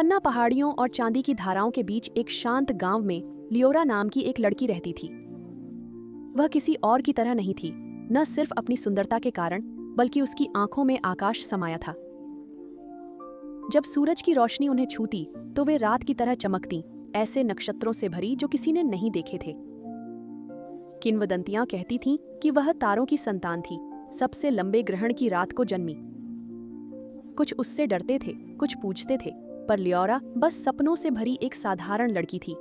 पन्ना पहाड़ियों और चांदी की धाराओं के बीच एक शांत गांव में लियोरा नाम की एक लड़की रहती थी। वह किसी और की तरह नहीं थी, न सिर्फ अपनी सुंदरता के कारण बल्कि उसकी आंखों में आकाश समाया था। जब सूरज की रोशनी उन्हें छूती तो वे रात की तरह चमकती, ऐसे नक्षत्रों से भरी जो किसी ने नहीं देखे थे। किंवदंतियां कहती थीं कि वह तारों की संतान थी, सबसे लंबे ग्रहण की रात को जन्मी। कुछ उससे डरते थे, कुछ पूछते थे, पर लियोरा बस सपनों से भरी एक साधारण लड़की थी।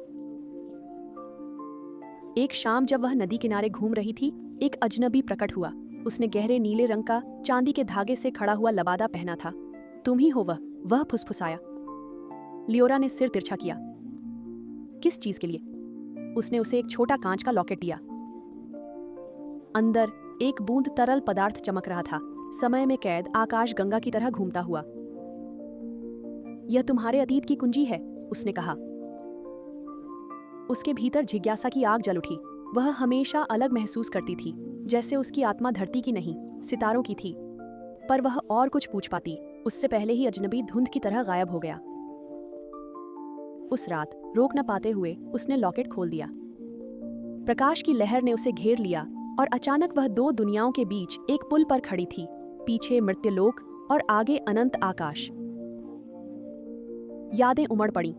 एक शाम जब वह नदी किनारे घूम रही थी, एक अजनबी प्रकट हुआ। उसने गहरे नीले रंग का चांदी के धागे से खड़ा हुआ लबादा पहना था। तुम ही हो वह फुसफुसाया। लियोरा ने सिर तिरछा किया। किस चीज के लिए? उसने उसे एक छोटा कांच का लॉकेट दिया। अंदर एक बूंद तरल पदार्थ चमक रहा था, समय में कैद आकाश गंगा की तरह घूमता हुआ। यह तुम्हारे अतीत की कुंजी है, उसने कहा। उसके भीतर जिज्ञासा की आग जल उठी। वह हमेशा अलग महसूस करती थी, जैसे उसकी आत्मा धरती की नहीं, सितारों की थी। पर वह और कुछ पूछ पाती, उससे पहले ही अजनबी धुंध की तरह गायब हो गया। उस रात रोक न पाते हुए उसने लॉकेट खोल दिया। प्रकाश की लहर ने उसे घेर लिया और अचानक वह दो दुनियाओं के बीच एक पुल पर खड़ी थी, पीछे मृत्युलोक और आगे अनंत आकाश। यादें उमड़ पड़ी।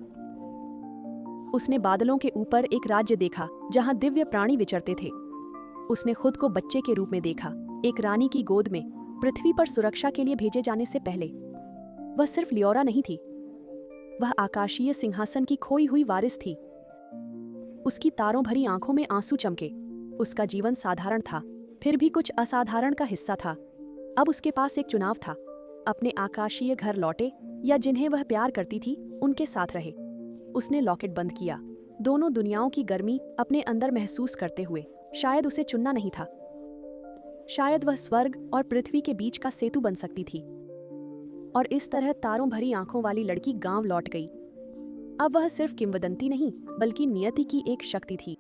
उसने बादलों के ऊपर एक राज्य देखा जहां दिव्य प्राणी विचरते थे। उसने खुद को बच्चे के रूप में देखा, एक रानी की गोद में, पृथ्वी पर सुरक्षा के लिए भेजे जाने से पहले। वह सिर्फ लियोरा नहीं थी, वह आकाशीय सिंहासन की खोई हुई वारिस थी। उसकी तारों भरी आंखों में आंसू चमके। उसका जीवन साधारण था, फिर भी कुछ असाधारण का हिस्सा था। अब उसके पास एक चुनाव था, अपने आकाशीय घर लौटे या जिन्हें वह प्यार करती थी उनके साथ रहे। उसने लॉकेट बंद किया, दोनों दुनियाओं की गर्मी अपने अंदर महसूस करते हुए। शायद उसे चुनना नहीं था, शायद वह स्वर्ग और पृथ्वी के बीच का सेतु बन सकती थी। और इस तरह तारों भरी आंखों वाली लड़की गांव लौट गई। अब वह सिर्फ किंवदंती नहीं, बल्कि नियति की एक शक्ति थी।